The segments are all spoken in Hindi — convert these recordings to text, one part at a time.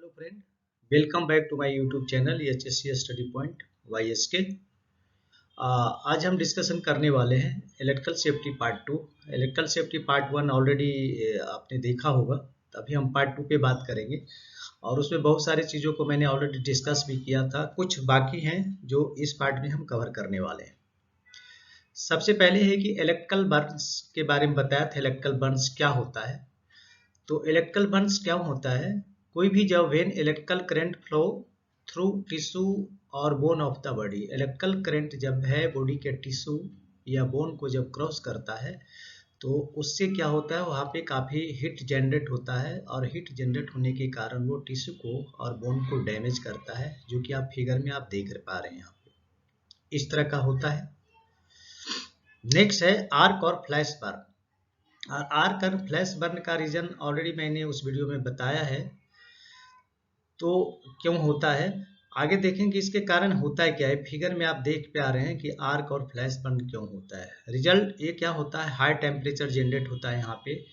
Hello friend, welcome back to my YouTube channel HSC study point YSK। आज हम डिस्कशन करने वाले हैं electrical safety part 2। Electrical safety part 1 already आपने देखा होगा, अभी हम पार्ट 2 पे बात करेंगे और उसमें बहुत सारी चीज़ों को मैंने ऑलरेडी डिस्कस भी किया था, कुछ बाकी हैं जो इस पार्ट में हम कवर करने वाले हैं। सबसे पहले है कि इलेक्ट्रिकल बर्न्स के बारे में बताया था। इलेक्ट्रिकल बर्न्स क्या होता है? तो इलेक्ट्रिकल बर्न्स क्या होता है? कोई भी जब when electrical current flow through tissue और bone of the body, electrical current जब है बॉडी के टिश्यू या बोन को जब क्रॉस करता है तो उससे क्या होता है, वहाँ पे काफ़ी हीट जनरेट होता है और हीट जनरेट होने के कारण वो टिश्यू को और बोन को डैमेज करता है, जो कि आप फिगर में आप देख पा रहे हैं। यहाँ पे इस तरह का होता है। नेक्स्ट है आर्क और फ्लैश बर्न। और आर्क और फ्लैश बर्न का रीजन ऑलरेडी मैंने उस वीडियो में बताया है, तो क्यों होता है आगे देखेंगे। इसके कारण होता है क्या है, फिगर में आप देख पा रहे हैं कि आर्क और फ्लैश बर्न क्यों होता है। रिजल्ट ये क्या होता है, हाई टेम्परेचर जनरेट होता है यहाँ पे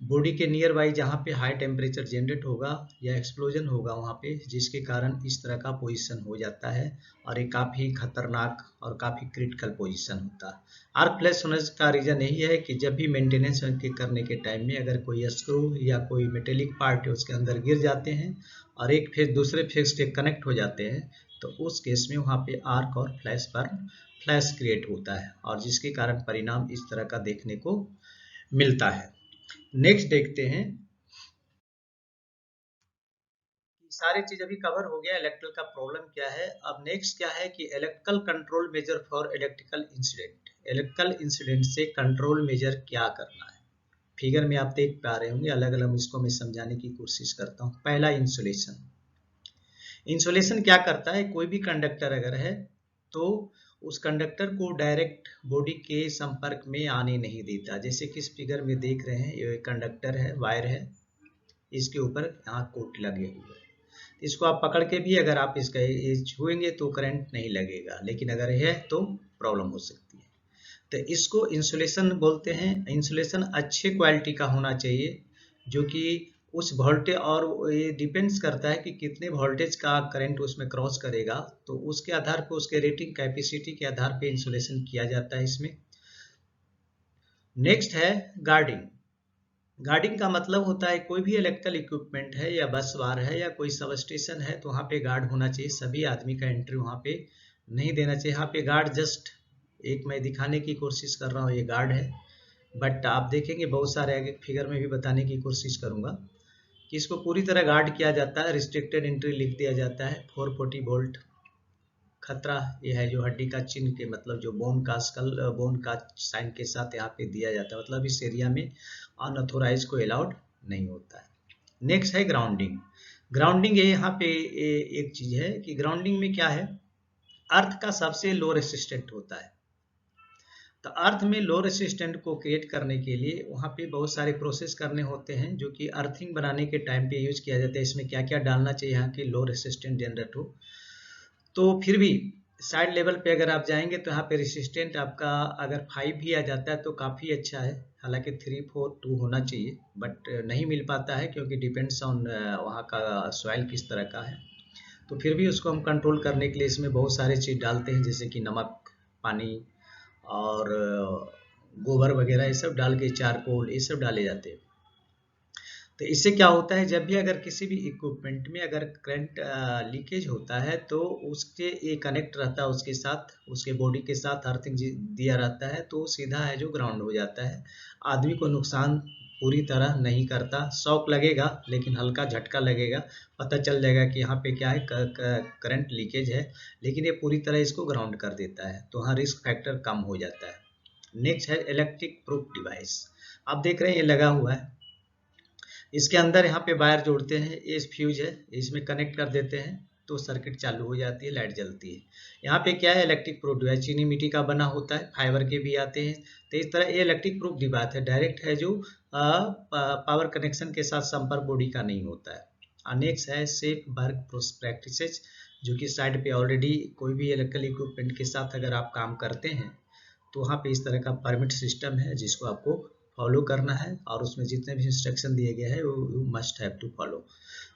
बॉडी के नियर बाई, जहाँ पे हाई टेम्परेचर जनरेट होगा या एक्सप्लोजन होगा वहाँ पे, जिसके कारण इस तरह का पोजीशन हो जाता है और ये काफ़ी खतरनाक और काफ़ी क्रिटिकल पोजीशन होता है। आर्क फ्लैश होने का रीज़न यही है कि जब भी मेंटेनेंस करने के टाइम में अगर कोई स्क्रू या कोई मेटेलिक पार्ट है उसके अंदर गिर जाते हैं और एक फेज दूसरे फेज से कनेक्ट हो जाते हैं, तो उस केस में वहाँ पे आर्क और फ्लैश बर्न फ्लैश क्रिएट होता है और जिसके कारण परिणाम इस तरह का देखने को मिलता है। नेक्स्ट देखते हैं, सारी चीज अभी कवर हो गया, इलेक्ट्रिकल का प्रॉब्लम क्या है। अब नेक्स्ट क्या है कि electrical control measure for electrical incident. Electrical incident से कंट्रोल मेजर क्या करना है, फिगर में आप देख पा रहे होंगे। अलग अलग इसको मैं समझाने की कोशिश करता हूँ। पहला इंसुलेशन। इंसुलेशन क्या करता है, कोई भी कंडक्टर अगर है तो उस कंडक्टर को डायरेक्ट बॉडी के संपर्क में आने नहीं देता। जैसे कि इस फिगर में देख रहे हैं, ये कंडक्टर है, वायर है, इसके ऊपर यहाँ कोट लगे हुए हैं। इसको आप पकड़ के भी अगर आप इसका छुएंगे तो करंट नहीं लगेगा, लेकिन अगर है तो प्रॉब्लम हो सकती है। तो इसको इंसुलेशन बोलते हैं। इंसुलेशन अच्छे क्वालिटी का होना चाहिए, जो कि उस वोल्टेज, और ये डिपेंड्स करता है कि कितने वोल्टेज का करंट उसमें क्रॉस करेगा, तो उसके आधार पर, उसके रेटिंग कैपेसिटी के आधार पर इंसुलेशन किया जाता है इसमें। नेक्स्ट है गार्डिंग। गार्डिंग का मतलब होता है कोई भी इलेक्ट्रिकल इक्विपमेंट है या बस बार है या कोई सब स्टेशन है तो वहाँ पे गार्ड होना चाहिए। सभी आदमी का एंट्री वहाँ पे नहीं देना चाहिए। यहाँ पे गार्ड जस्ट एक मैं दिखाने की कोशिश कर रहा हूँ, ये गार्ड है, बट आप देखेंगे बहुत सारे आगे फिगर में भी बताने की कोशिश करूँगा कि इसको पूरी तरह गार्ड किया जाता है। रिस्ट्रिक्टेड एंट्री लिख दिया जाता है। 440 वोल्ट खतरा, ये है जो हड्डी का चिन्ह के मतलब जो बोन का स्कल बोन का साइन के साथ यहाँ पे दिया जाता है, मतलब इस एरिया में अनऑथोराइज को अलाउड नहीं होता है। नेक्स्ट है ग्राउंडिंग। ग्राउंडिंग ये यहाँ पे एक चीज है कि ग्राउंडिंग में क्या है, अर्थ का सबसे लो रेसिस्टेंट होता है। तो अर्थ में लो रेसिस्टेंट को क्रिएट करने के लिए वहाँ पे बहुत सारे प्रोसेस करने होते हैं, जो कि अर्थिंग बनाने के टाइम पे यूज किया जाता है। इसमें क्या क्या डालना चाहिए यहाँ की लो रेसिस्टेंट जनरेट हो। तो फिर भी साइड लेवल पे अगर आप जाएंगे तो यहाँ पे रेसिस्टेंट आपका अगर 5 भी आ जाता है तो काफ़ी अच्छा है। हालांकि 3, 4, 2 होना चाहिए, बट नहीं मिल पाता है क्योंकि डिपेंड्स ऑन वहाँ का सॉइल किस तरह का है। तो फिर भी उसको हम कंट्रोल करने के लिए इसमें बहुत सारे चीज़ डालते हैं, जैसे कि नमक, पानी और गोबर वगैरह, ये सब डाल के, चारकोल, ये सब डाले जाते हैं। तो इससे क्या होता है, जब भी अगर किसी भी इक्विपमेंट में अगर करंट लीकेज होता है तो उसके ये कनेक्ट रहता है उसके साथ, उसके बॉडी के साथ अर्थिंग दिया रहता है, तो सीधा है जो ग्राउंड हो जाता है। आदमी को नुकसान पूरी तरह नहीं करता। शॉक लगेगा लेकिन हल्का झटका लगेगा, पता चल जाएगा कि यहाँ पे क्या है, करंट लीकेज है, लेकिन ये पूरी तरह इसको ग्राउंड कर देता है, तो वहाँ रिस्क फैक्टर कम हो जाता है। नेक्स्ट है इलेक्ट्रिक प्रूफ डिवाइस। आप देख रहे हैं ये लगा हुआ है, इसके अंदर यहाँ पे वायर जोड़ते हैं, ये फ्यूज है, इसमें कनेक्ट कर देते हैं तो सर्किट चालू हो जाती है, लाइट जलती है। यहाँ पे क्या है, इलेक्ट्रिक प्रूफ डिवाइस चीनी मिट्टी का बना होता है, फाइबर के भी आते हैं। तो इस तरह ये इलेक्ट्रिक प्रूफ डिवाइस है, डायरेक्ट है, जो पावर कनेक्शन के साथ संपर्क बॉडी का नहीं होता है। नेक्स्ट है सेफ वर्क प्रैक्टिसेज, जो कि साइड पे ऑलरेडी कोई भी इलेक्ट्रिकल इक्विपमेंट के साथ अगर आप काम करते हैं तो वहाँ पे इस तरह का परमिट सिस्टम है जिसको आपको फॉलो करना है, और उसमें जितने भी इंस्ट्रक्शन दिए गए हैं वो मस्ट हैव टू फॉलो।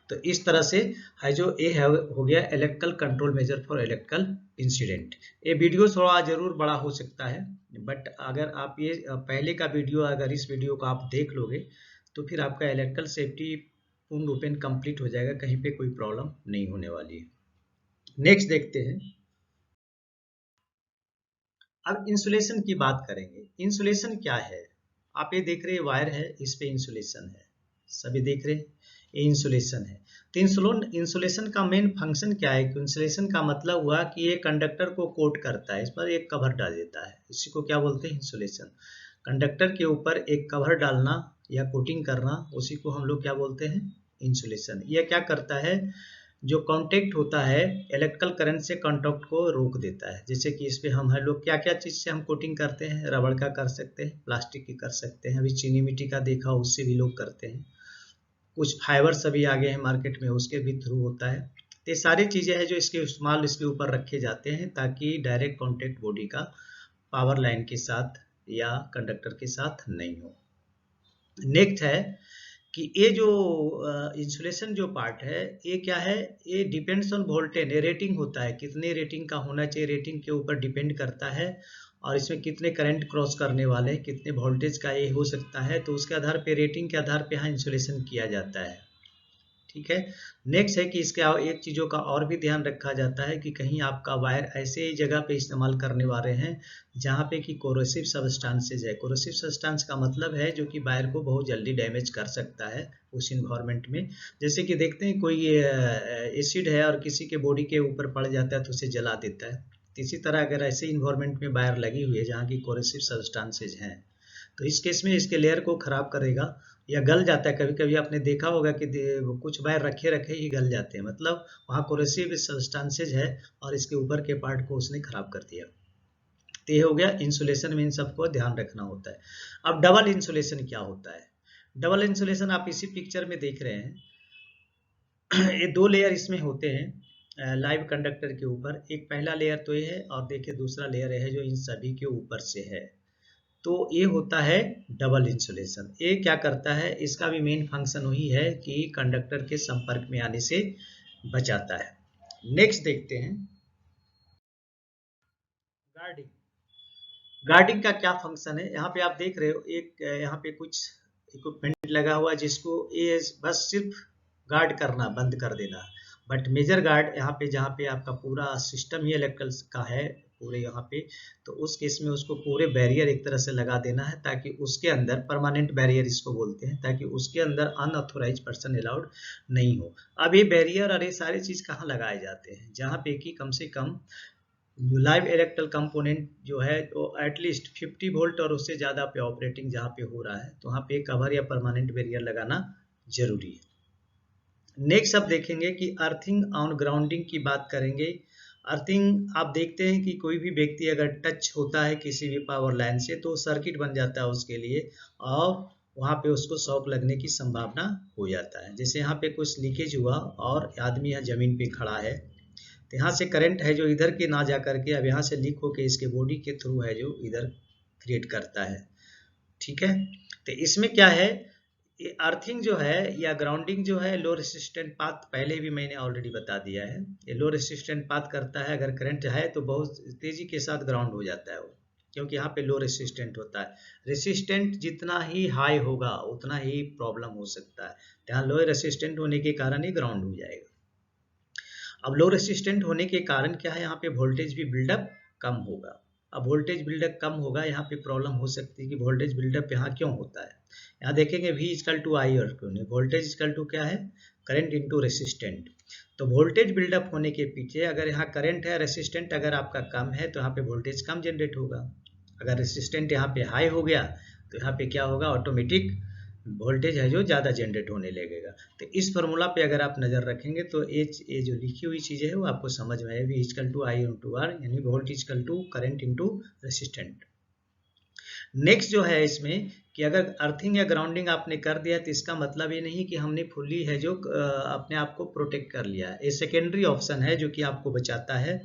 तो इस तरह से है जो ये है हो गया electrical control measure for electrical incident. ये वीडियो थोड़ा जरूर बड़ा हो सकता है, बट अगर आप ये पहले का वीडियो, अगर इस वीडियो को आप देख लोगे तो फिर आपका इलेक्ट्रिकल सेफ्टी पूर्ण रूपेण कंप्लीट हो जाएगा, कहीं पे कोई प्रॉब्लम नहीं होने वाली है। नेक्स्ट देखते हैं, अब इंसुलेशन की बात करेंगे। इंसुलेशन क्या है? आप ये देख रहे हैं वायर है, इस पे इंसुलेशन है, सभी देख रहे हैं ये इंसुलेशन है। तो इंसुलेशन का मेन फंक्शन क्या है? इंसुलेशन का मतलब हुआ कि ये कंडक्टर को कोट करता है, इस पर एक कवर डाल देता है, इसी को क्या बोलते हैं? इंसुलेशन। कंडक्टर के ऊपर एक कवर डालना या कोटिंग करना, उसी को हम लोग क्या बोलते हैं? इंसुलेशन। यह क्या करता है? जो कांटेक्ट होता है इलेक्ट्रिकल करंट से, कांटेक्ट को रोक देता है। जैसे कि इस पे हम लोग क्या क्या चीज से हम कोटिंग करते हैं? रबड़ का कर सकते हैं, प्लास्टिक की कर सकते हैं, अभी चीनी मिट्टी का देखा उससे भी लोग करते हैं, कुछ फाइबर सभी आ गए हैं मार्केट में, उसके भी थ्रू होता है। तो ये सारी चीजें हैं जो इसके इस्तेमाल इसके ऊपर रखे जाते हैं ताकि डायरेक्ट कांटेक्ट बॉडी का पावर लाइन के साथ या कंडक्टर के साथ नहीं हो। नेक्स्ट है कि ये जो इंसुलेशन जो पार्ट है ये क्या है? ये डिपेंड्स ऑन वोल्टेज, रेटिंग होता है, कितने रेटिंग का होना चाहिए, रेटिंग के ऊपर डिपेंड करता है। और इसमें कितने करंट क्रॉस करने वाले हैं, कितने वोल्टेज का ये हो सकता है, तो उसके आधार पे, रेटिंग के आधार पे यहाँ इंसुलेशन किया जाता है। ठीक है। नेक्स्ट है कि इसके एक चीज़ों का और भी ध्यान रखा जाता है कि कहीं आपका वायर ऐसे जगह पे इस्तेमाल करने वाले हैं जहाँ पे कि कोरोसिव सब्सटेंसेज है। कोरोसिव सब्सटेंस का मतलब है जो कि वायर को बहुत जल्दी डैमेज कर सकता है उस इन्वायरमेंट में। जैसे कि देखते हैं कोई एसिड है और किसी के बॉडी के ऊपर पड़ जाता है तो उसे जला देता है। इसी तरह अगर ऐसे इन्वायरमेंट में वायर लगी हुई है जहाँ की कोरोसिव सब्सटेंसेज हैं तो इस केस में इसके लेयर को खराब करेगा या गल जाता है। कभी कभी आपने देखा होगा कि कुछ वायर रखे रखे ही गल जाते हैं, मतलब वहाँ कोरोसिव सब्सटेंसेज है और इसके ऊपर के पार्ट को उसने खराब कर दिया। तो ये हो गया इंसुलेशन में, इन सबको ध्यान रखना होता है। अब डबल इंसुलेशन क्या होता है? डबल इंसुलेशन आप इसी पिक्चर में देख रहे हैं। ये दो लेयर इसमें होते हैं लाइव कंडक्टर के ऊपर। एक पहला लेयर तो ये है और देखिए दूसरा लेयर है जो इन सभी के ऊपर से है। तो ये होता है डबल इंसुलेशन। ये क्या करता है? इसका भी मेन फंक्शन वही है कि कंडक्टर के संपर्क में आने से बचाता है। नेक्स्ट देखते हैं गार्डिंग। गार्डिंग का क्या फंक्शन है? यहाँ पे आप देख रहे हो एक यहाँ पे कुछ इक्विपमेंट लगा हुआ है जिसको ये बस सिर्फ गार्ड करना, बंद कर देना। बट मेजर गार्ड यहाँ पे, जहाँ पे आपका पूरा सिस्टम ही इलेक्ट्रिकल का है पूरे यहाँ पे, तो उस केस में उसको पूरे बैरियर एक तरह से लगा देना है ताकि उसके अंदर, परमानेंट बैरियर इसको बोलते हैं, ताकि उसके अंदर अनऑथोराइज पर्सन अलाउड नहीं हो। अब ये बैरियर और ये सारी चीज कहाँ लगाए जाते हैं? जहाँ पे कि कम से कम लाइव इलेक्ट्रिकल कंपोनेंट जो है वो एटलीस्ट 50 वोल्ट और उससे ज़्यादा पे ऑपरेटिंग जहाँ पे हो रहा है तो वहाँ पे कवर या परमानेंट बैरियर लगाना जरूरी है। नेक्स्ट अब देखेंगे कि अर्थिंग ऑन ग्राउंडिंग की बात करेंगे। अर्थिंग आप देखते हैं कि कोई भी व्यक्ति अगर टच होता है किसी भी पावर लाइन से तो सर्किट बन जाता है उसके लिए और वहाँ पे उसको शॉक लगने की संभावना हो जाता है। जैसे यहाँ पे कुछ लीकेज हुआ और आदमी यहाँ जमीन पे खड़ा है तो यहाँ से करंट है जो इधर के ना जा करके अब यहाँ से लीक होके इसके बॉडी के थ्रू है जो इधर क्रिएट करता है। ठीक है। तो इसमें क्या है, ये अर्थिंग जो है या ग्राउंडिंग जो है लो रेसिस्टेंट पाथ, पहले भी मैंने ऑलरेडी बता दिया है। ये लो रेसिस्टेंट पाथ करता है, अगर करंट है तो बहुत तेजी के साथ ग्राउंड हो जाता है वो, क्योंकि यहाँ पे लो रेसिस्टेंट होता है। रेसिस्टेंट जितना ही हाई होगा उतना ही प्रॉब्लम हो सकता है, यहाँ लो रेसिस्टेंट होने के कारण ही ग्राउंड हो जाएगा। अब लो रेसिस्टेंट होने के कारण क्या है, यहाँ पे वोल्टेज भी बिल्डअप कम होगा। अब वोल्टेज बिल्डअप कम होगा, यहाँ पे प्रॉब्लम हो सकती है कि वोल्टेज बिल्डअप यहाँ क्यों होता है। यहाँ देखेंगे V इक्वल टू आई और क्यों नहीं, वोल्टेज इक्वल टू क्या है, करंट इंटू रेसिस्टेंट। तो वोल्टेज बिल्डअप होने के पीछे अगर यहाँ करंट है, रेसिस्टेंट अगर आपका कम है तो यहाँ पे वोल्टेज कम जनरेट होगा। अगर रेसिस्टेंट यहाँ पे हाई हो गया तो यहाँ पे क्या होगा, ऑटोमेटिक वोल्टेज है जो ज़्यादा जनरेट होने लगेगा। तो इस फॉर्मूला पे अगर आप नज़र रखेंगे तो ये जो लिखी हुई चीज़ें है वो आपको समझ में आए। V equal to I into R, यानी volt equal to current into resistant. Next जो है इसमें कि अगर अर्थिंग या ग्राउंडिंग आपने कर दिया तो इसका मतलब ये नहीं कि हमने फुल्ली है जो अपने आप को प्रोटेक्ट कर लिया है। ये सेकेंडरी ऑप्शन है जो कि आपको बचाता है,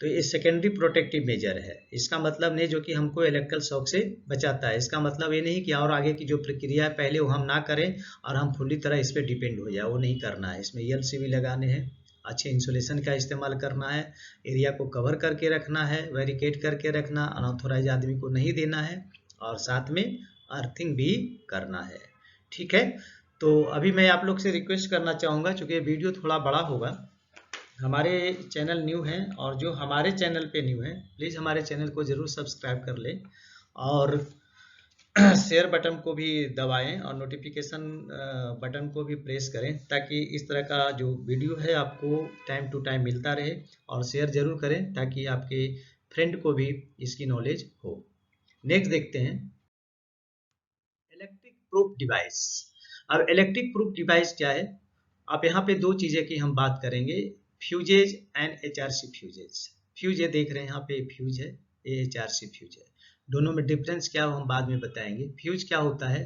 तो ये सेकेंडरी प्रोटेक्टिव मेजर है। इसका मतलब नहीं जो कि हमको इलेक्ट्रिकल शॉक से बचाता है, इसका मतलब ये नहीं कि और आगे की जो प्रक्रिया है पहले वो हम ना करें और हम फुल्ली तरह इस पर डिपेंड हो जाए, वो नहीं करना है। इसमें ELCV लगाने हैं, अच्छे इंसुलेशन का इस्तेमाल करना है, एरिया को कवर करके रखना है, बैरिकेड करके रखना, अनऑथोराइज आदमी को नहीं देना है और साथ में अर्थिंग भी करना है। ठीक है, तो अभी मैं आप लोग से रिक्वेस्ट करना चाहूँगा, चूँकि ये वीडियो थोड़ा बड़ा होगा, हमारे चैनल न्यू हैं और जो हमारे चैनल पे न्यू हैं प्लीज़ हमारे चैनल को ज़रूर सब्सक्राइब कर लें और शेयर बटन को भी दबाएं और नोटिफिकेशन बटन को भी प्रेस करें ताकि इस तरह का जो वीडियो है आपको टाइम टू टाइम मिलता रहे, और शेयर जरूर करें ताकि आपके फ्रेंड को भी इसकी नॉलेज हो। नेक्स्ट देखते हैं इलेक्ट्रिक प्रूफ डिवाइस। अब इलेक्ट्रिक प्रूफ डिवाइस क्या है? अब यहाँ पे दो चीज़ें की हम बात करेंगे, fuses and HRC fuses. Fuse ये देख रहे हैं यहाँ पे फ्यूज है, ये HRC फ्यूज है। दोनों में डिफरेंस क्या हो हम बाद में बताएंगे। फ्यूज क्या होता है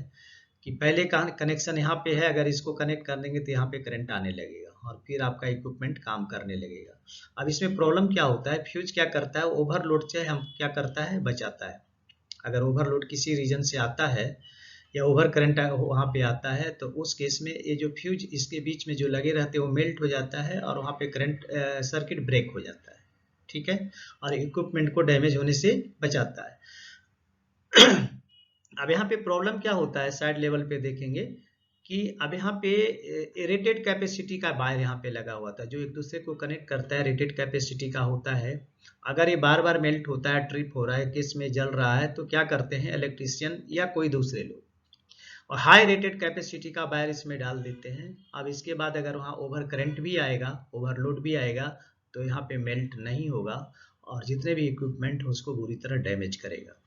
कि पहले का कनेक्शन यहाँ पे है, अगर इसको कनेक्ट कर देंगे तो यहाँ पे करंट आने लगेगा और फिर आपका इक्विपमेंट काम करने लगेगा। अब इसमें प्रॉब्लम क्या होता है, फ्यूज क्या करता है, ओवरलोड से हम क्या करता है, बचाता है। अगर ओवरलोड किसी रीजन से आता है या ओवर करंट वहाँ पे आता है तो उस केस में ये जो फ्यूज इसके बीच में जो लगे रहते हैं वो मेल्ट हो जाता है और वहाँ पे करंट सर्किट ब्रेक हो जाता है। ठीक है, और इक्विपमेंट को डैमेज होने से बचाता है। अब यहाँ पे प्रॉब्लम क्या होता है, साइड लेवल पे देखेंगे कि अब यहाँ पे रेटेड कैपेसिटी का वायर यहाँ पे लगा हुआ था जो एक दूसरे को कनेक्ट करता है, रेटेड कैपेसिटी का होता है। अगर ये बार बार मेल्ट होता है, ट्रिप हो रहा है, किस में जल रहा है, तो क्या करते हैं इलेक्ट्रीशियन या कोई दूसरे लोग, और हाई रेटेड कैपेसिटी का वायर इसमें डाल देते हैं। अब इसके बाद अगर वहाँ ओवर करंट भी आएगा, ओवरलोड भी आएगा, तो यहाँ पे मेल्ट नहीं होगा और जितने भी इक्विपमेंट हो उसको बुरी तरह डैमेज करेगा।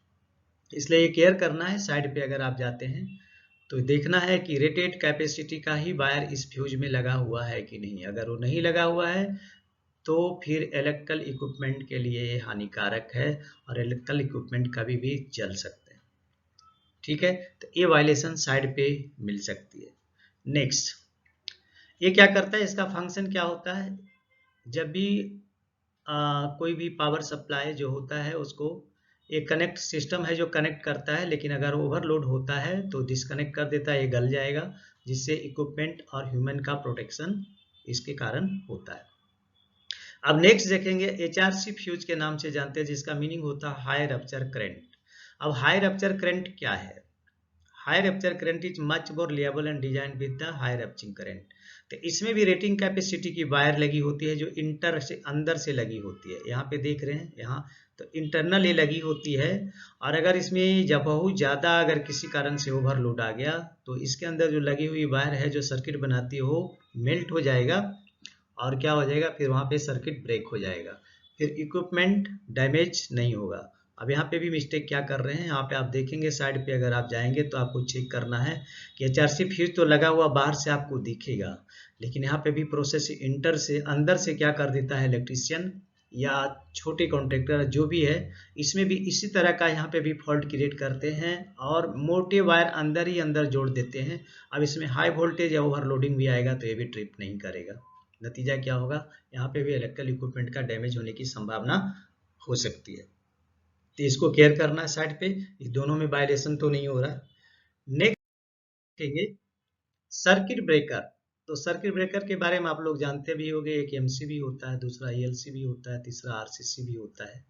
इसलिए ये केयर करना है। साइड पे अगर आप जाते हैं तो देखना है कि रेटेड कैपेसिटी का ही वायर इस फ्यूज में लगा हुआ है कि नहीं। अगर वो नहीं लगा हुआ है तो फिर इलेक्ट्रिकल इक्विपमेंट के लिए ये हानिकारक है और इलेक्ट्रिकल इक्विपमेंट कभी भी जल सकते हैं। ठीक है, तो ये वायलेशन साइड पे मिल सकती है। नेक्स्ट, ये क्या करता है, इसका फंक्शन क्या होता है, जब भी कोई भी पावर सप्लाई जो होता है उसको एक कनेक्ट सिस्टम है जो कनेक्ट करता है, लेकिन अगर ओवरलोड होता है तो डिस्कनेक्ट कर देता है, ये गल जाएगा, जिससे इक्विपमेंट और ह्यूमन का प्रोटेक्शन इसके कारण होता है। अब नेक्स्ट देखेंगे HRC फ्यूज के नाम से जानते हैं, जिसका मीनिंग होता है हाई रप्चर करंट। अब हाई रप्चर करंट क्या है? High rupture current is much more liable and design with the high rupturing current. तो इसमें भी रेटिंग कैपेसिटी की वायर लगी होती है जो इंटर से अंदर से लगी होती है। यहाँ पे देख रहे हैं, यहाँ तो इंटरनल ये लगी होती है, और अगर इसमें जब बहुत ज़्यादा अगर किसी कारण से ओवरलोड आ गया तो इसके अंदर जो लगी हुई वायर है जो सर्किट बनाती है वो मेल्ट हो जाएगा और क्या हो जाएगा, फिर वहाँ पे सर्किट ब्रेक हो जाएगा, फिर इक्विपमेंट डैमेज नहीं होगा। अब यहाँ पे भी मिस्टेक क्या कर रहे हैं, यहाँ पे आप देखेंगे साइड पे अगर आप जाएंगे तो आपको चेक करना है कि HRC फ्यूज तो लगा हुआ बाहर से आपको दिखेगा, लेकिन यहाँ पे भी प्रोसेस इंटर से अंदर से क्या कर देता है इलेक्ट्रीशियन या छोटे कॉन्ट्रैक्टर जो भी है, इसमें भी इसी तरह का यहाँ पे भी फॉल्ट क्रिएट करते हैं और मोटे वायर अंदर ही अंदर जोड़ देते हैं। अब इसमें हाई वोल्टेज या ओवरलोडिंग भी आएगा तो ये भी ट्रिप नहीं करेगा। नतीजा क्या होगा, यहाँ पे भी इलेक्ट्रिकल इक्विपमेंट का डैमेज होने की संभावना हो सकती है। तो इसको केयर करना है साइड पे, इस दोनों में वायलेशन तो नहीं हो रहा। नेक्स्ट देखेंगे सर्किट ब्रेकर। तो सर्किट ब्रेकर के बारे में आप लोग जानते भी होंगे, एक MCB होता है, दूसरा ELCB होता है, तीसरा RCC भी होता है।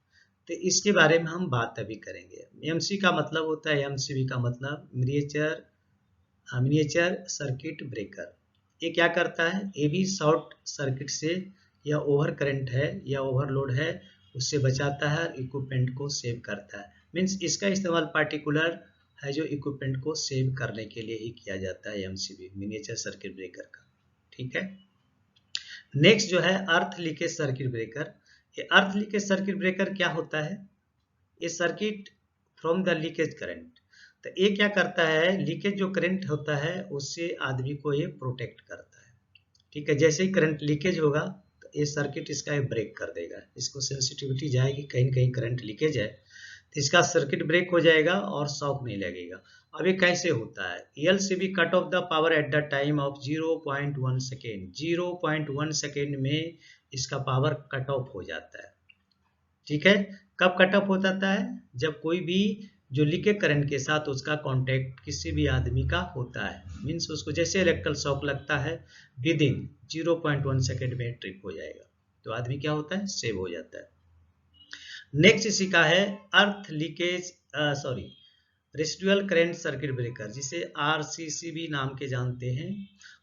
तो इसके बारे में हम बात अभी करेंगे। MC का मतलब होता है, MCB का मतलब मिनिएचर सर्किट ब्रेकर। ये क्या करता है, ये भी शॉर्ट सर्किट से या ओवर करंट है या ओवरलोड है उससे बचाता है, इक्विपमेंट को सेव करता है। मीन्स इसका इस्तेमाल पार्टिकुलर है जो इक्विपमेंट को सेव करने के लिए ही किया जाता है, MCB मिनिएचर सर्किट ब्रेकर का। ठीक है, नेक्स्ट जो है अर्थ लीकेज सर्किट ब्रेकर। ये अर्थ लीकेज सर्किट ब्रेकर क्या होता है, ये circuit from the leakage current. तो ये क्या करता है, लीकेज जो करंट होता है उससे आदमी को ये प्रोटेक्ट करता है। ठीक है, जैसे ही करंट लीकेज होगा तो ये सर्किट इसका ब्रेक कर देगा, इसको सेंसिटिविटी जाएगी, कहीं कहीं करंट लीकेज है इसका सर्किट ब्रेक हो जाएगा और शॉक नहीं लगेगा। अब ये कैसे होता है? LCB cut off the power at the time of 0.1 second. 0.1 second में इसका पावर कट ऑफ हो जाता है। ठीक है, कब कट ऑफ हो जाता है? जब कोई भी जो लीकेज करंट के साथ उसका कांटेक्ट किसी भी आदमी का होता है, मीन्स उसको जैसे इलेक्ट्रिकल शॉक लगता है विद इन 0.1 सेकेंड में ट्रिप हो जाएगा, तो आदमी क्या होता है? सेव हो जाता है। नेक्स्ट इसी का है अर्थ leakage residual current circuit breaker, जिसे आरसीसीबी नाम के जानते हैं।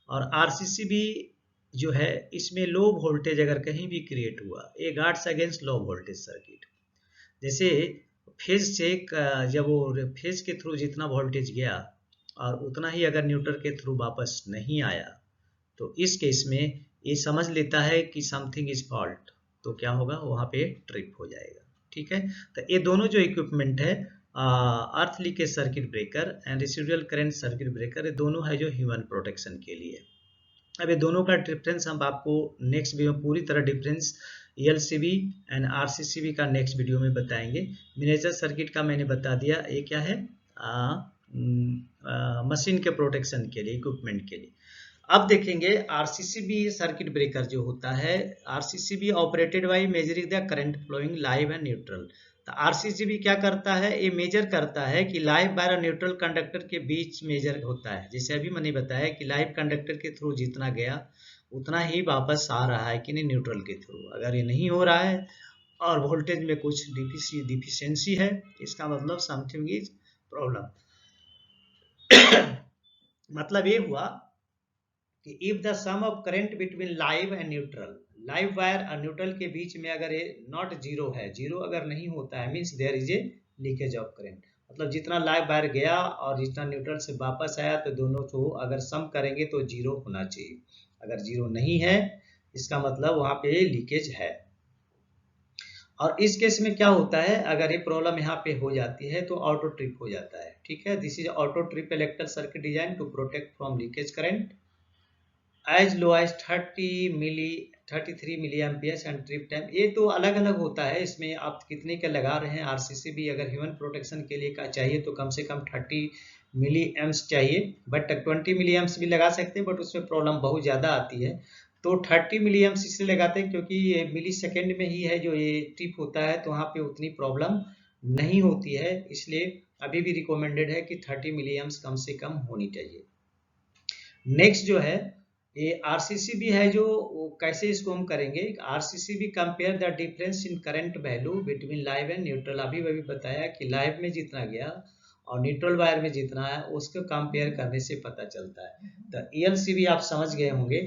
और आरसीसीबी जो है, इसमें लो वोल्टेज अगर कहीं भी क्रिएट हुआ, ये guards against low voltage circuit. जैसे फेज से जब वो फेज के थ्रू जितना वोल्टेज गया और उतना ही अगर न्यूट्रल के थ्रू वापस नहीं आया, तो इस केस में ये समझ लेता है कि समथिंग इज फॉल्ट, तो क्या होगा? वहां पे ट्रिप हो जाएगा। ठीक है, तो ये दोनों जो इक्विपमेंट है, अर्थ leakage circuit breaker and residual current circuit breaker, ये दोनों है जो ह्यूमन प्रोटेक्शन के लिए। अब ये दोनों का डिफरेंस हम आपको नेक्स्ट वीडियो में पूरी तरह डिफरेंस एलसीबी एंड आरसीसीबी का नेक्स्ट वीडियो में बताएंगे। मिनिएचर सर्किट का मैंने बता दिया, ये क्या है? मशीन के प्रोटेक्शन के लिए, इक्विपमेंट के लिए। अब देखेंगे आरसीसीबी सर्किट ब्रेकर जो होता है, RCCB operated by measuring the current flowing live and neutral. तो आरसीसीबी क्या करता है? ये मेजर करता है कि लाइव वायर और न्यूट्रल कंडक्टर के बीच मेजर होता है। जैसे अभी मैंने बताया कि लाइव कंडक्टर के थ्रू जितना गया उतना ही वापस आ रहा है कि नहीं न्यूट्रल के थ्रू। अगर ये नहीं हो रहा है और वोल्टेज में कुछ डिफिशियंसी है, इसका मतलब समथिंग इज प्रॉब्लम। मतलब ये हुआ कि if the sum of current between live and neutral, live wire और न्यूट्रल के बीच में अगर ये नॉट जीरो है, जीरो अगर नहीं होता है, means there is a leakage of current. मतलब जितना लाइव वायर गया और जितना न्यूट्रल से वापस आया, तो दोनों को अगर सम करेंगे तो जीरो होना चाहिए। अगर जीरो नहीं है, इसका मतलब वहां पे लीकेज है। और इस केस में क्या होता है? अगर ये प्रॉब्लम यहाँ पे हो जाती है तो ऑटो ट्रिप हो जाता है। ठीक है, this is auto trip electrical circuit design to protect from leakage current as low as 33 milli amperes and trip time. ये तो अलग अलग होता है, इसमें आप कितने का लगा रहे हैं। आरसीसीबी अगर ह्यूमन प्रोटेक्शन के लिए का चाहिए तो कम से कम 30 मिली एम्स चाहिए, बट 20 मिली एम्स भी लगा सकते हैं, बट उसमें प्रॉब्लम बहुत ज़्यादा आती है। तो 30 मिली एम्स इसलिए लगाते हैं क्योंकि ये मिली सेकेंड में ही है जो ये ट्रिप होता है, तो वहाँ पे उतनी प्रॉब्लम नहीं होती है। इसलिए अभी भी रिकमेंडेड है कि 30 मिली एम्स कम से कम होनी चाहिए। नेक्स्ट जो है ये आरसीसीबी है, जो कैसे इसको हम करेंगे? RCCB compare the difference in current value between live and neutral. अभी बताया कि लाइव में जितना गया और न्यूट्रल वायर में जितना है, उसको कंपेयर करने से पता चलता है। तो ईएलसीबी आप समझ गए होंगे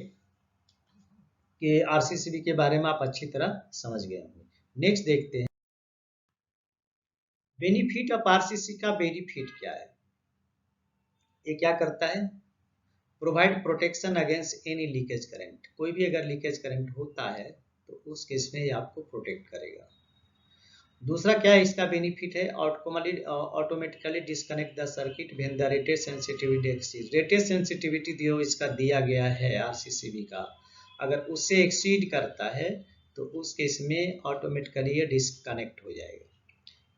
कि आरसीसीबी के बारे में आप अच्छी तरह समझ गए होंगे। नेक्स्ट देखते हैं बेनिफिट ऑफ आरसीसी का बेनिफिट क्या है। ये क्या करता है? Provide protection against any leakage current. कोई भी अगर लीकेज करंट होता है तो उस केस में ये आपको प्रोटेक्ट करेगा। दूसरा क्या है इसका बेनिफिट है? Automatically disconnect the circuit when the rated sensitivity exceed. Rated sensitivity जो इसका दिया गया है आरसीसीबी का, अगर उससे एक्सीड करता है तो उस केस में ऑटोमेटिकली ये डिस्कनेक्ट हो जाएगा।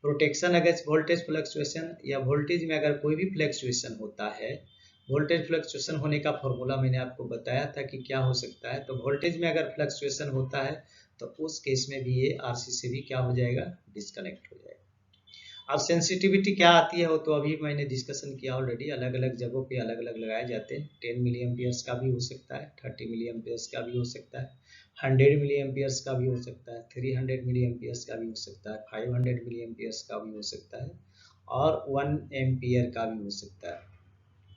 प्रोटेक्शन अगेंस्ट वोल्टेज फ्लक्चुएशन, या वोल्टेज में अगर कोई भी फ्लक्चुएशन होता है, वोल्टेज फ्लक्चुएशन होने का फॉर्मूला मैंने आपको बताया था कि क्या हो सकता है। तो वोल्टेज में अगर फ्लक्चुएशन होता है तो उस केस में भी ये आरसीसीबी क्या हो जाएगा? डिस्कनेक्ट हो जाएगा। अब सेंसिटिविटी क्या आती है वो तो अभी मैंने डिस्कशन किया ऑलरेडी। अलग अलग जगहों पे अलग अलग लगाए जाते हैं। 10 मिली एम्पियर्स का भी हो सकता है, 30 मिली एम्पियर्स का भी हो सकता है, 100 मिली एम्पियर्स का भी हो सकता है, 300 मिली एम्पियर्स का भी हो सकता है, 500 मिली एम्पियर्स का भी हो सकता है, और 1 एम्पियर का भी हो सकता है।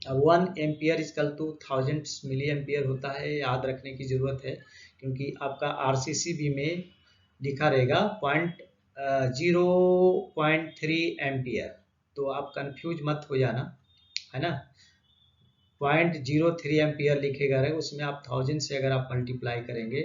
1 ampere equal to 1000 milli ampere होता है, याद रखने की जरूरत है, क्योंकि आपका आरसीसीबी में लिखा रहेगा 0.3 एम्पियर, तो आप कंफ्यूज मत हो जाना, है ना। 0.03 एम्पियर लिखेगा रहे, उसमें आप 1000 से अगर आप मल्टीप्लाई करेंगे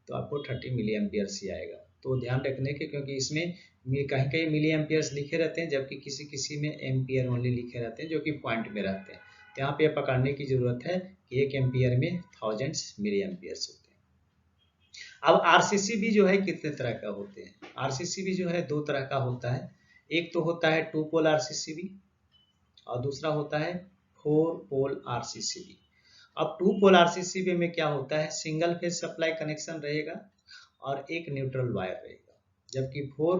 तो आपको 30 मिली एम्पियर ही आएगा। तो ध्यान रखने के, क्योंकि इसमें कहीं कहीं मिली एम्पियर्स लिखे रहते हैं, जबकि किसी किसी में एम्पियर ओनली लिखे रहते हैं, जो कि पॉइंट में रहते हैं। तो यहाँ पे पकड़ने की जरूरत है कि 1 एम्पियर में 1000 मिली एम्पियर्स होते हैं। अब आरसीसीबी जो है कितने तरह का होते हैं? आरसीसीबी जो है 2 तरह का होता है। एक तो होता है 2 पोल आरसीसीबी और दूसरा होता है 4 पोल आरसीसीबी। अब 2 पोल आरसीसीबी में क्या होता है, सिंगल फेज सप्लाई कनेक्शन रहेगा और एक न्यूट्रल वायर रहेगा, जबकि 4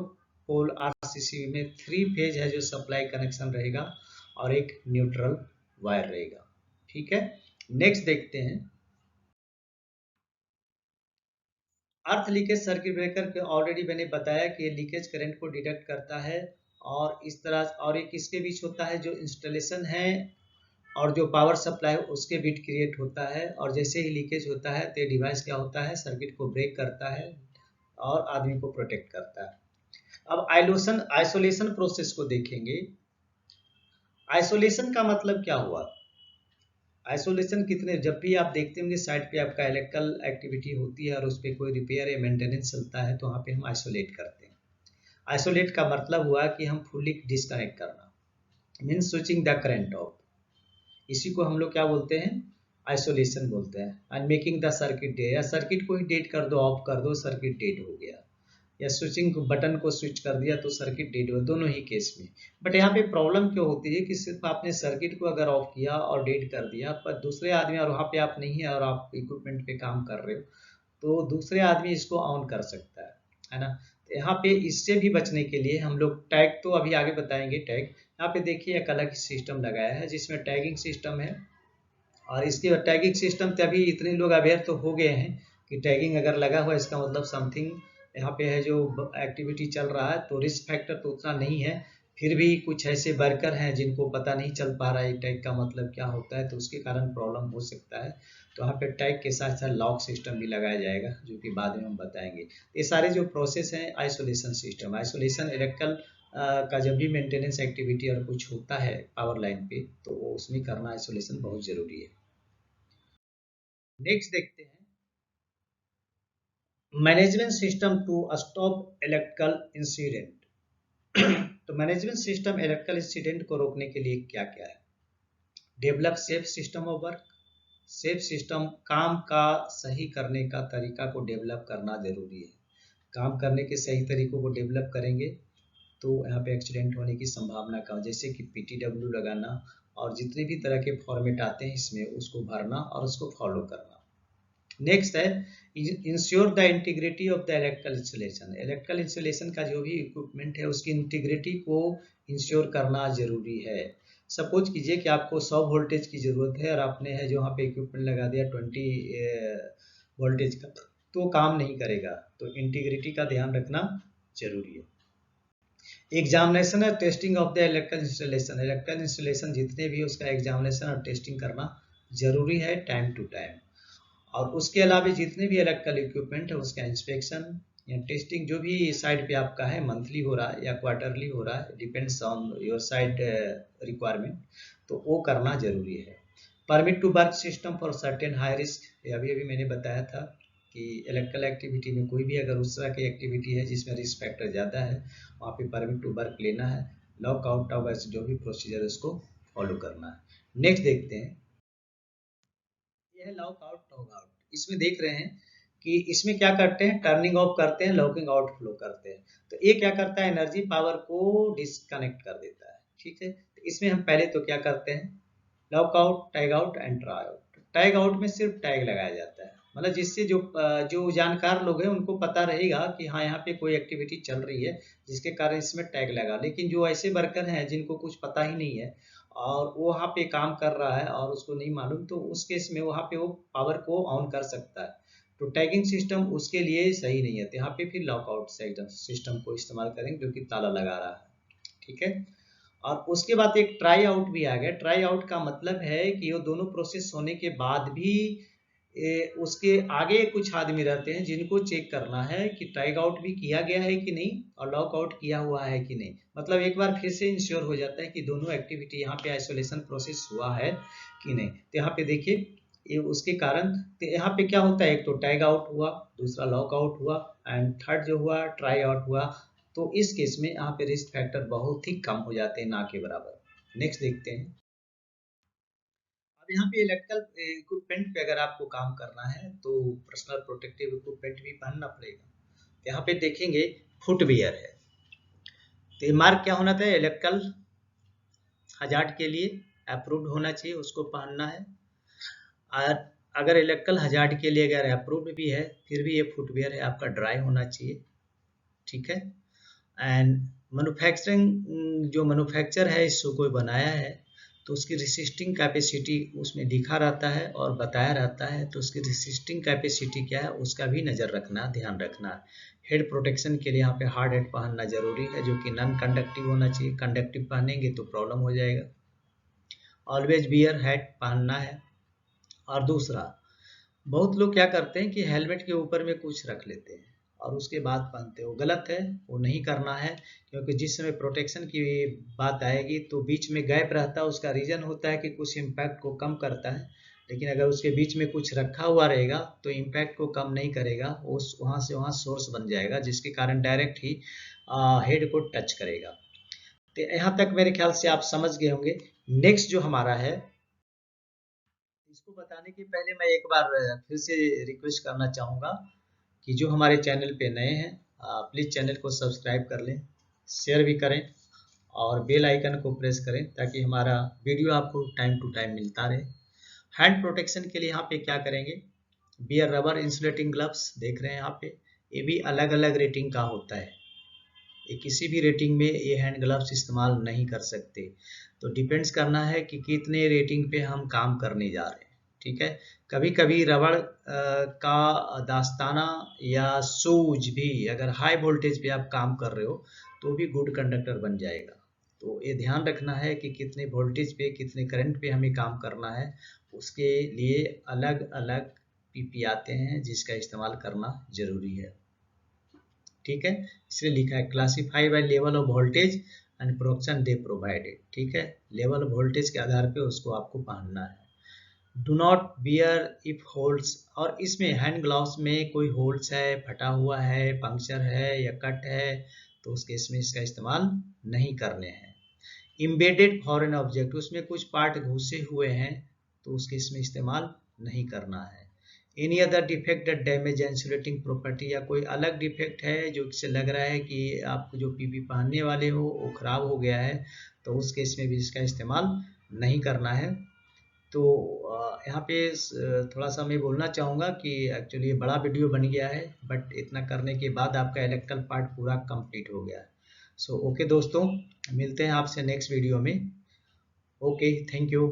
पोल आरसीसीबी में 3 फेज है जो सप्लाई कनेक्शन रहेगा और एक न्यूट्रल वायर रहेगा। ठीक है, नेक्स्ट देखते हैं। अर्थ लीकेज सर्किट ब्रेकर के ऑलरेडी मैंने बताया कि लीकेज करंट को डिटेक्ट करता है और इस तरह, और एक इसके बीच होता है जो इंस्टॉलेशन है और जो पावर सप्लाई उसके बीच क्रिएट होता है, और जैसे ही लीकेज होता है तो डिवाइस क्या होता है, सर्किट को ब्रेक करता है और आदमी को प्रोटेक्ट करता है। अब आइसोलेशन प्रोसेस को देखेंगे। आइसोलेशन का मतलब क्या हुआ, आइसोलेशन कितने, जब भी आप देखते होंगे साइट पे आपका इलेक्ट्रिकल एक्टिविटी होती है और उस पर कोई रिपेयर या मेंटेनेंस चलता है तो वहाँ पे हम आइसोलेट करते हैं। आइसोलेट का मतलब हुआ कि हम फुल्ली डिस्कनेक्ट करना, means switching the current of, इसी को हम लोग क्या बोलते हैं, आइसोलेशन बोलते हैं। And making the circuit dead, या सर्किट को ही डेड कर दो, ऑफ कर दो, सर्किट डेड हो गया, या स्विचिंग बटन को स्विच कर दिया तो सर्किट डेड हो, दोनों ही केस में। बट यहाँ पे प्रॉब्लम क्यों होती है कि सिर्फ आपने सर्किट को अगर ऑफ किया और डेड कर दिया, पर दूसरे आदमी, और वहाँ पे आप नहीं है और आप इक्विपमेंट पे काम कर रहे हो, तो दूसरे आदमी इसको ऑन कर सकता है ना। तो यहाँ पे इससे भी बचने के लिए हम लोग टैग, तो अभी आगे बताएंगे टैग। यहाँ पे देखिए एक अलग सिस्टम लगाया है जिसमें टैगिंग सिस्टम है, और इसके टैगिंग सिस्टम तभी इतने लोग अवेयर तो हो गए हैं कि टैगिंग अगर लगा हुआ है इसका मतलब समथिंग यहाँ पे है जो एक्टिविटी चल रहा है, तो रिस्क फैक्टर तो उतना नहीं है। फिर भी कुछ ऐसे वर्कर हैं जिनको पता नहीं चल पा रहा है टैग का मतलब क्या होता है, तो उसके कारण प्रॉब्लम हो सकता है। तो यहाँ पे टैग के साथ साथ लॉक सिस्टम भी लगाया जाएगा जो कि बाद में हम बताएंगे। ये सारे जो प्रोसेस हैं आइसोलेशन सिस्टम, आइसोलेशन इलेक्ट्रिकल का जब भी मेंटेनेंस एक्टिविटी और कुछ होता है पावर लाइन पे तो वो उसमें करना आइसोलेशन बहुत जरूरी है। नेक्स्ट देखते हैं, management system to stop electrical incident. तो मैनेजमेंट सिस्टम इलेक्ट्रिकल इंसिडेंट को रोकने के लिए क्या क्या है, develop safe system of work, safe system, काम का सही करने का तरीका को डेवलप करना जरूरी है। काम करने के सही तरीकों को डेवलप करेंगे तो यहाँ पे एक्सीडेंट होने की संभावना कम, जैसे कि PTW लगाना और जितने भी तरह के फॉर्मेट आते हैं इसमें उसको भरना और उसको फॉलो करना। नेक्स्ट है ensure the integrity of the electrical installation, electrical installation का जो भी इक्विपमेंट है उसकी इंटीग्रिटी को इंश्योर करना जरूरी है। सपोज कीजिए कि आपको 100 वोल्टेज की जरूरत है और आपने है जो वहाँ पे इक्विपमेंट लगा दिया 20 वोल्टेज का, तो काम नहीं करेगा, तो इंटीग्रिटी का ध्यान रखना जरूरी है। एग्जामिनेशन और testing of the electrical installation, electrical installation जितने भी उसका एग्जामिनेशन और टेस्टिंग करना जरूरी है टाइम टू टाइम। और उसके अलावा जितने भी इलेक्ट्रिकल इक्विपमेंट है उसका इंस्पेक्शन या टेस्टिंग जो भी साइट पे आपका है मंथली हो रहा है या क्वार्टरली हो रहा है, depends on your site requirement, तो वो करना जरूरी है। Permit to work system for certain high risk, अभी अभी मैंने बताया था कि इलेक्ट्रिकल एक्टिविटी में कोई भी अगर उस तरह की एक्टिविटी है जिसमें रिस्क फैक्टर ज़्यादा है वहाँ पे परमिट टू वर्क लेना है, लॉक आउट ऑफ जो भी प्रोसीजर है उसको फॉलो करना है। नेक्स्ट देखते हैं, यह है लॉक आउट लॉग आउट। इसमें देख रहे हैं कि इसमें क्या करते हैं, टर्निंग ऑफ करते हैं, लॉकिंग आउट फ्लो करते हैं। तो ये क्या करता है, एनर्जी पावर को डिस्कनेक्ट कर देता है। ठीक है, तो इसमें हम पहले तो क्या करते हैं, lock out, tag out and try out. Tag out में सिर्फ टैग लगाया जाता है, मतलब जिससे जो जानकार लोग हैं उनको पता रहेगा कि हाँ यहाँ पे कोई एक्टिविटी चल रही है जिसके कारण इसमें टैग लगा। लेकिन जो ऐसे वर्कर हैं जिनको कुछ पता ही नहीं है और वो वहाँ पे काम कर रहा है और उसको नहीं मालूम, तो उस केस में वहाँ पे वो पावर को ऑन कर सकता है, तो टैगिंग सिस्टम उसके लिए सही नहीं है। तो यहाँ पे फिर लॉकआउट सिस्टम को इस्तेमाल करेंगे जो कि ताला लगा रहा है। ठीक है, और उसके बाद एक ट्राई आउट भी आ गया। ट्राई आउट का मतलब है कि वो दोनों प्रोसेस होने के बाद भी उसके आगे कुछ आदमी रहते हैं जिनको चेक करना है कि टैग आउट भी किया गया है कि नहीं और लॉक आउट किया हुआ है कि नहीं। मतलब एक बार फिर से इंश्योर हो जाता है कि दोनों एक्टिविटी यहाँ पे आइसोलेशन प्रोसेस हुआ है कि नहीं। तो यहाँ पे देखिए ये उसके कारण, तो यहाँ पे क्या होता है, एक तो टैग आउट हुआ, दूसरा लॉक आउट हुआ एंड थर्ड जो हुआ ट्राई आउट हुआ। तो इस केस में यहाँ पे रिस्क फैक्टर बहुत ही कम हो जाते हैं, ना के बराबर। नेक्स्ट देखते हैं, अब यहाँ पे इलेक्ट्रिकल इक्विपमेंट पे अगर आपको काम करना है तो पर्सनल प्रोटेक्टिव इक्विपमेंट भी पहनना पड़ेगा। यहाँ पे देखेंगे फुटवियर है, तो ये मार्क क्या होना चाहिए, इलेक्ट्रिकल हजार्ड के लिए अप्रूव्ड होना चाहिए, उसको पहनना है। और अगर इलेक्ट्रिकल हजार्ड के लिए अगर अप्रूव्ड भी है फिर भी ये फुटवेयर है आपका ड्राई होना चाहिए, ठीक है। एंड मैन्युफैक्चरिंग जो मैन्युफैक्चर है इसको कोई बनाया है तो उसकी रेसिस्टिंग कैपेसिटी उसमें लिखा रहता है और बताया रहता है, तो उसकी रेसिस्टिंग कैपेसिटी क्या है उसका भी नज़र रखना, ध्यान रखना। हेड प्रोटेक्शन के लिए यहाँ पे हार्ड हेड पहनना जरूरी है जो कि नॉन कंडक्टिव होना चाहिए, कंडक्टिव पहनेंगे तो प्रॉब्लम हो जाएगा। ऑलवेज बियर हेड पहनना है। और दूसरा, बहुत लोग क्या करते हैं कि हेलमेट के ऊपर में कुछ रख लेते हैं और उसके बाद पहनते हैं, वो गलत है, वो नहीं करना है। क्योंकि जिस समय प्रोटेक्शन की बात आएगी तो बीच में गैप रहता है, उसका रीजन होता है कि कुछ इम्पैक्ट को कम करता है, लेकिन अगर उसके बीच में कुछ रखा हुआ रहेगा तो इम्पैक्ट को कम नहीं करेगा, वो वहाँ से वहाँ सोर्स बन जाएगा जिसके कारण डायरेक्ट ही हेड को टच करेगा। तो यहाँ तक मेरे ख्याल से आप समझ गए होंगे। नेक्स्ट जो हमारा है, इसको बताने के पहले मैं एक बार फिर से रिक्वेस्ट करना चाहूँगा कि जो हमारे चैनल पे नए हैं प्लीज़ चैनल को सब्सक्राइब कर लें, शेयर भी करें और बेल आइकन को प्रेस करें ताकि हमारा वीडियो आपको टाइम टू टाइम मिलता रहे। हैंड प्रोटेक्शन के लिए यहाँ पे क्या करेंगे, बियर रबर इंसुलेटिंग ग्लव्स देख रहे हैं यहाँ पे, ये भी अलग अलग रेटिंग का होता है, ये किसी भी रेटिंग में ये हैंड ग्लव्स इस्तेमाल नहीं कर सकते। तो डिपेंड्स करना है कि कितने रेटिंग पे हम काम करने जा रहे हैं, ठीक है। कभी कभी रबड़ का दास्ताना या शूज भी अगर हाई वोल्टेज पे आप काम कर रहे हो तो भी गुड कंडक्टर बन जाएगा। तो ये ध्यान रखना है कि कितने वोल्टेज पे कितने करंट पे हमें काम करना है, उसके लिए अलग अलग पीपी आते हैं जिसका इस्तेमाल करना जरूरी है, ठीक है। इसलिए लिखा है classify by level of voltage and protection they provided, ठीक है। लेवल ऑफ वोल्टेज के आधार पे उसको आपको पहनना है। Do not bear if holes, और इसमें हैंड ग्लव्स में कोई होल्स है, फटा हुआ है, पंक्चर है या कट है तो उस केस में इसका इस्तेमाल नहीं करने हैं। इम्बेडेड फॉरेन ऑब्जेक्ट, उसमें कुछ पार्ट घुसे हुए हैं तो उस केस में इस्तेमाल नहीं करना है। Any other defect that damage insulating property, या कोई अलग डिफेक्ट है जो इससे लग रहा है कि आप जो पीपी पहनने वाले हो वो खराब हो गया है तो उस केस में भी इसका इस्तेमाल नहीं करना है। तो यहाँ पे थोड़ा सा मैं बोलना चाहूँगा कि एक्चुअली ये बड़ा वीडियो बन गया है बट इतना करने के बाद आपका इलेक्ट्रिकल पार्ट पूरा कंप्लीट हो गया है। सो ओके दोस्तों, मिलते हैं आपसे नेक्स्ट वीडियो में। Okay, thank you.